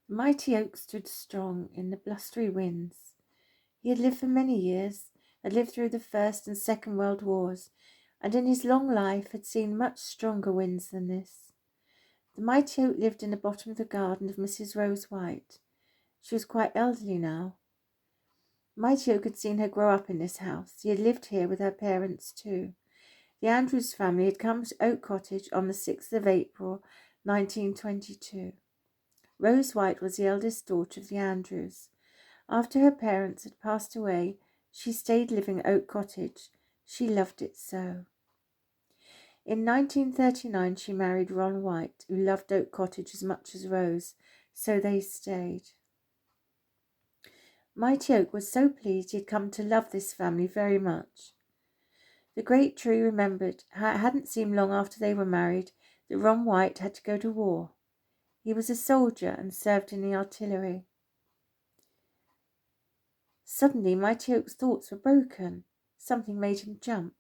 The mighty oak stood strong in the blustery winds. He had lived for many years, had lived through the First and Second World Wars, and in his long life had seen much stronger winds than this. The mighty oak lived in the bottom of the garden of Mrs. Rose White. She was quite elderly now. Mighty Oak had seen her grow up in this house. He had lived here with her parents too. The Andrews family had come to Oak Cottage on the 6th of April, 1922. Rose White was the eldest daughter of the Andrews. After her parents had passed away, she stayed living at Oak Cottage. She loved it so. In 1939, she married Ron White, who loved Oak Cottage as much as Rose, so they stayed. Mighty Oak was so pleased he had come to love this family very much. The great tree remembered how it hadn't seemed long after they were married that Ron White had to go to war. He was a soldier and served in the artillery. Suddenly, Mighty Oak's thoughts were broken. Something made him jump.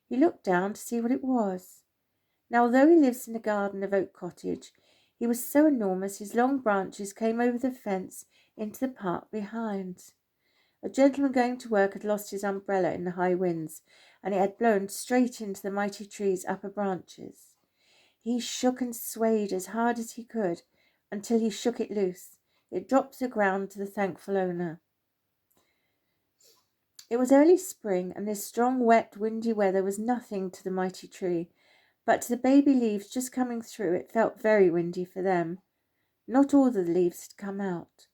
He looked down to see what it was. Now, although he lives in the garden of Oak Cottage, he was so enormous his long branches came over the fence into the park behind. A gentleman going to work had lost his umbrella in the high winds, and it had blown straight into the mighty tree's upper branches. He shook and swayed as hard as he could until he shook it loose. It dropped to the ground to the thankful owner. It was early spring, and this strong, wet, windy weather was nothing to the mighty tree, but to the baby leaves just coming through it felt very windy for them. Not all the leaves had come out.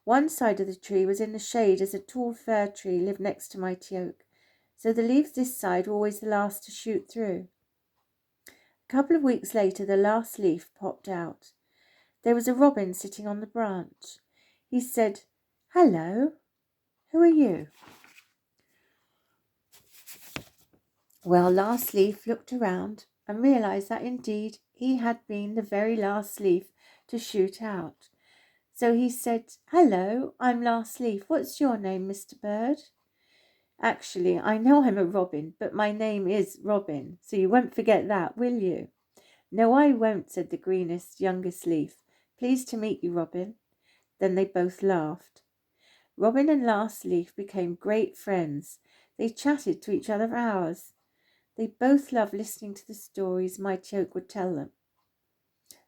One side of the tree was in the shade as a tall fir tree lived next to Mighty Oak, so the leaves this side were always the last to shoot through. A couple of weeks later the last leaf popped out. There was a robin sitting on the branch. He said, "Hello, who are you?" Well, Last Leaf looked around and realized that indeed he had been the very last leaf to shoot out. So he said, "Hello, I'm Last Leaf. What's your name, Mr. Bird?" "Actually, I know I'm a robin, but my name is Robin, so you won't forget that, will you?" "No, I won't," said the greenest, youngest leaf. "Pleased to meet you, Robin." Then they both laughed. Robin and Last Leaf became great friends. They chatted to each other for hours. They both loved listening to the stories Mighty Oak would tell them.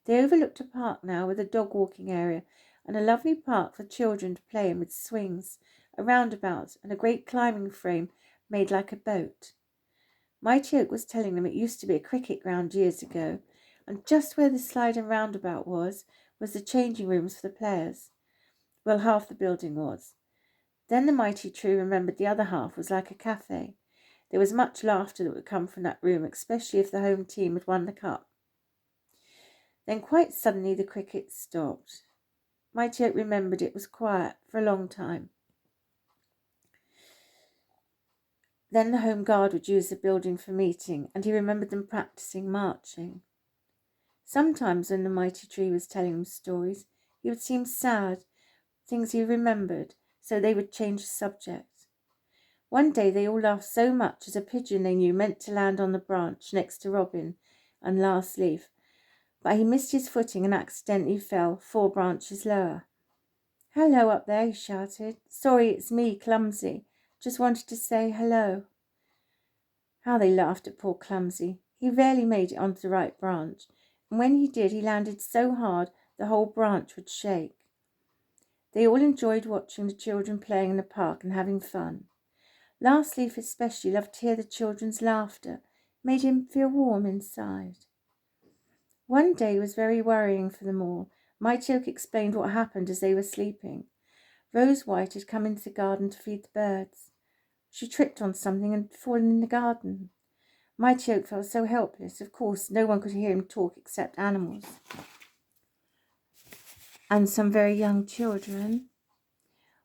They overlooked a park now with a dog walking area and a lovely park for children to play in with swings, a roundabout, and a great climbing frame made like a boat. Mighty Oak was telling them it used to be a cricket ground years ago, and just where the slide and roundabout was the changing rooms for the players. Well, half the building was. Then the mighty tree remembered the other half was like a cafe. There was much laughter that would come from that room, especially if the home team had won the cup. Then quite suddenly the cricket stopped. Mighty Oak remembered it was quiet for a long time. Then the home guard would use the building for meeting, and he remembered them practicing marching. Sometimes when the mighty tree was telling him stories, he would seem sad, things he remembered, so they would change the subject. One day they all laughed so much as a pigeon they knew meant to land on the branch next to Robin and Last Leaf, but he missed his footing and accidentally fell 4 branches lower. "Hello up there," he shouted. "Sorry, it's me, Clumsy. Just wanted to say hello." How they laughed at poor Clumsy. He rarely made it onto the right branch, and when he did, he landed so hard the whole branch would shake. They all enjoyed watching the children playing in the park and having fun. Last Leaf especially loved to hear the children's laughter. It made him feel warm inside. One day was very worrying for them all. Mighty Oak explained what happened as they were sleeping. Rose White had come into the garden to feed the birds. She tripped on something and fallen in the garden. Mighty Oak felt so helpless. Of course, no one could hear him talk except animals and some very young children.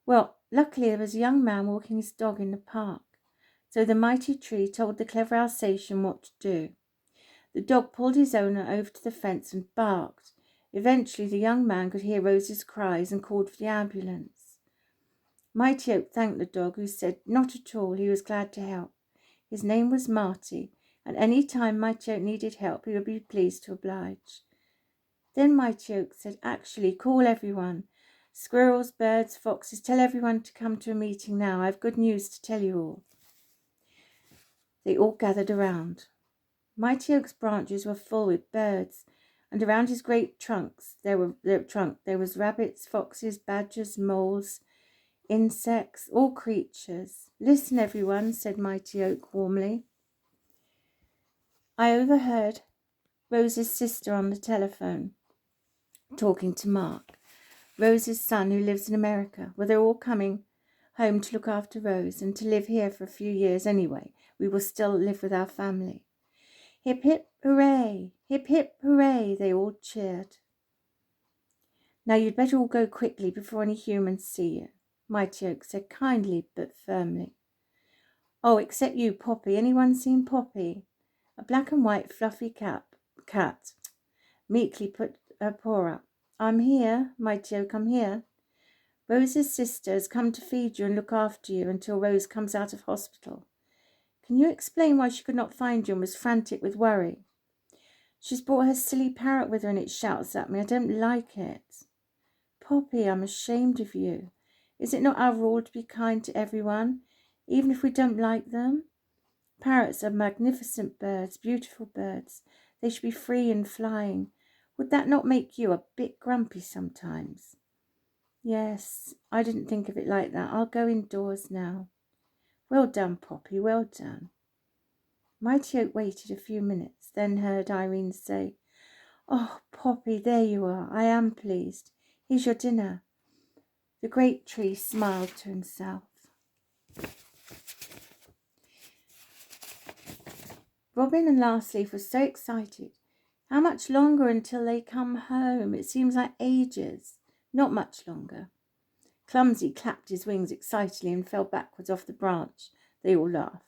Well, luckily there was a young man walking his dog in the park. So the mighty tree told the clever Alsatian what to do. The dog pulled his owner over to the fence and barked. Eventually the young man could hear Rose's cries and called for the ambulance. Mighty Oak thanked the dog, who said not at all, he was glad to help. His name was Marty, and any time Mighty Oak needed help he would be pleased to oblige. Then Mighty Oak said, actually, call everyone. Squirrels, birds, foxes, tell everyone to come to a meeting now. I've good news to tell you all. They all gathered around. Mighty Oak's branches were full with birds, and around his great trunk there was rabbits, foxes, badgers, moles, insects, all creatures. Listen, everyone, said Mighty Oak warmly. I overheard Rose's sister on the telephone talking to Mark, Rose's son who lives in America. Well, they're all coming home to look after Rose and to live here for a few years anyway. We will still live with our family. Hip, hip, hooray! Hip, hip, hooray! They all cheered. Now you'd better all go quickly before any humans see you, Mighty Oak said kindly but firmly. Oh, except you, Poppy. Anyone seen Poppy? A black and white fluffy cat meekly put her paw up. I'm here, Mighty Oak, I'm here. Rose's sister has come to feed you and look after you until Rose comes out of hospital. Can you explain why she could not find you and was frantic with worry? She's brought her silly parrot with her and it shouts at me. I don't like it. Poppy, I'm ashamed of you. Is it not our rule to be kind to everyone, even if we don't like them? Parrots are magnificent birds, beautiful birds. They should be free and flying. Would that not make you a bit grumpy sometimes? Yes, I didn't think of it like that. I'll go indoors now. Well done, Poppy, well done. Mighty Oak waited a few minutes, then heard Irene say, Oh, Poppy, there you are. I am pleased. Here's your dinner. The great tree smiled to himself. Robin and Lastleaf were so excited. How much longer until they come home? It seems like ages. Not much longer. Clumsy clapped his wings excitedly and fell backwards off the branch. They all laughed.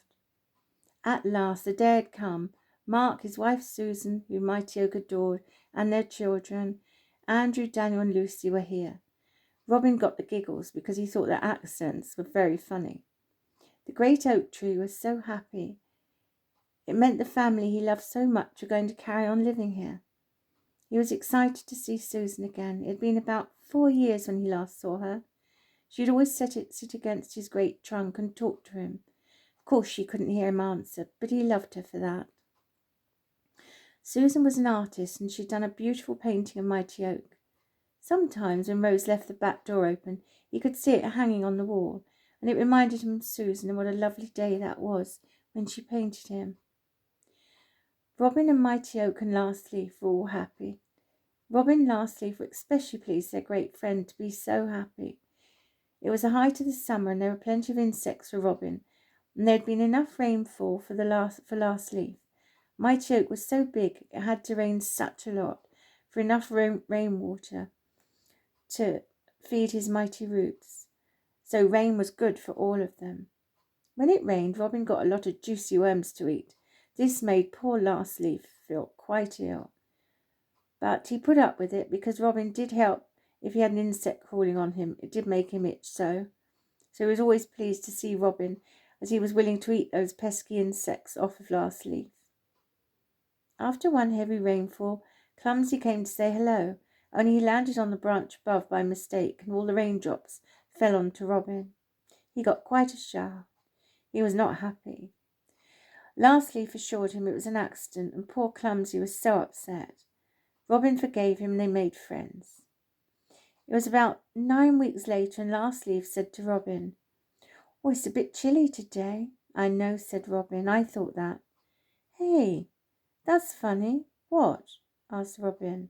At last the day had come. Mark, his wife Susan, whom Mighty Oak adored, and their children, Andrew, Daniel, and Lucy, were here. Robin got the giggles because he thought their accents were very funny. The great oak tree was so happy. It meant the family he loved so much were going to carry on living here. He was excited to see Susan again. It had been about 4 years when he last saw her. She had always sit against his great trunk and talk to him. Of course she couldn't hear him answer, but he loved her for that. Susan was an artist, and she'd done a beautiful painting of Mighty Oak. Sometimes when Rose left the back door open, he could see it hanging on the wall, and it reminded him of Susan and what a lovely day that was when she painted him. Robin and Mighty Oak and Lastleaf were all happy. Robin and Lastleaf were especially pleased their great friend to be so happy. It was the height of the summer, and there were plenty of insects for Robin, and there had been enough rainfall for Lastleaf. Mighty Oak was so big it had to rain such a lot for enough rainwater to feed his mighty roots. So rain was good for all of them. When it rained, Robin got a lot of juicy worms to eat. This made poor Lastleaf feel quite ill. But he put up with it because Robin did help. If he had an insect crawling on him, it did make him itch so. So he was always pleased to see Robin, as he was willing to eat those pesky insects off of Lastleaf. After one heavy rainfall, Clumsy came to say hello, only he landed on the branch above by mistake, and all the raindrops fell onto Robin. He got quite a shower. He was not happy. Lastleaf assured him it was an accident, and poor Clumsy was so upset. Robin forgave him, and they made friends. It was about 9 weeks later, and Lastleaf said to Robin, Oh, it's a bit chilly today. I know, said Robin. I thought that. Hey, that's funny. What? Asked Robin.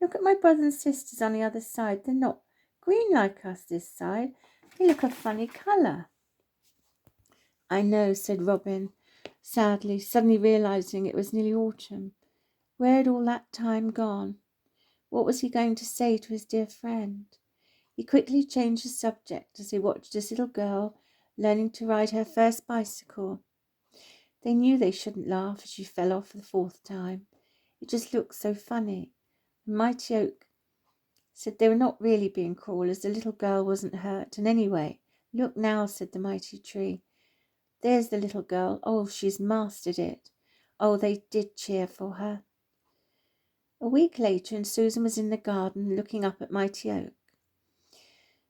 Look at my brothers and sisters on the other side. They're not green like us this side. They look a funny colour. I know, said Robin, sadly, suddenly realising it was nearly autumn. Where had all that time gone? What was he going to say to his dear friend? He quickly changed the subject as he watched this little girl learning to ride her first bicycle. They knew they shouldn't laugh as she fell off for the 4th time. It just looked so funny. And Mighty Oak said they were not really being cruel, as the little girl wasn't hurt. And anyway, look now, said the mighty tree. There's the little girl. Oh, she's mastered it. Oh, they did cheer for her. A week later, and Susan was in the garden looking up at Mighty Oak.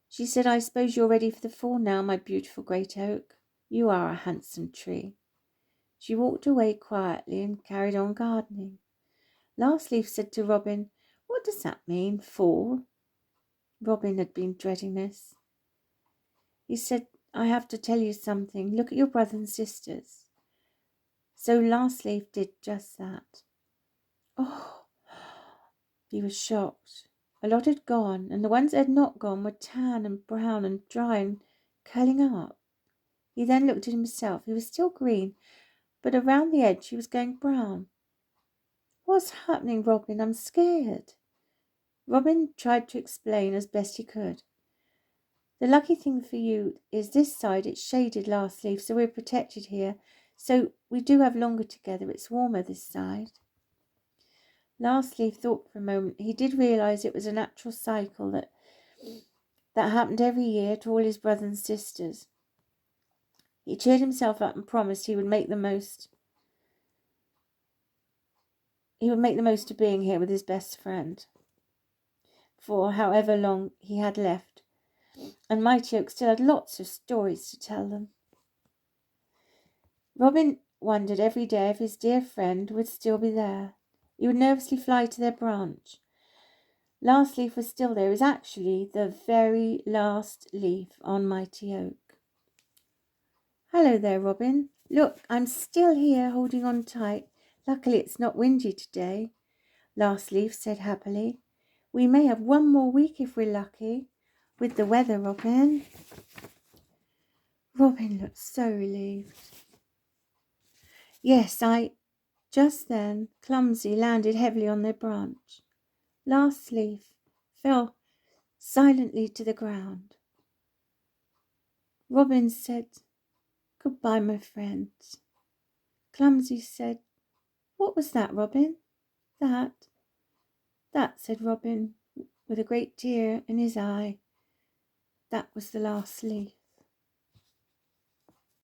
She said, "I suppose you're ready for the fall now, my beautiful great oak. You are a handsome tree." She walked away quietly and carried on gardening. Last Leaf said to Robin, "What does that mean, fall?" Robin had been dreading this. He said, "I have to tell you something. Look at your brothers and sisters." So Last Leaf did just that. Oh, he was shocked. A lot had gone, and the ones that had not gone were tan and brown and dry and curling up. He then looked at himself. He was still green, but around the edge he was going brown. "What's happening, Robin? I'm scared." Robin tried to explain as best he could. "The lucky thing for you is this side it's shaded, Last Leaf, so we're protected here. So we do have longer together. It's warmer this side." Last Leaf thought for a moment. He did realize it was a natural cycle that happened every year to all his brothers and sisters. He cheered himself up and promised he would make the most. He would make the most of being here with his best friend for however long he had left, and Mighty Oak still had lots of stories to tell them. Robin wondered every day if his dear friend would still be there. He would nervously fly to their branch. Last Leaf was still there. It was actually the very last leaf on Mighty Oak. "Hello there, Robin. Look, I'm still here, holding on tight. Luckily it's not windy today," Last Leaf said happily. "We may have one more week if we're lucky with the weather, Robin." Robin looked so relieved. "Yes, Just then, Clumsy landed heavily on their branch. Last Leaf fell silently to the ground. Robin said, "Goodbye, my friends." Clumsy said, "What was that, Robin?" That, said Robin, with a great tear in his eye. That was the last leaf.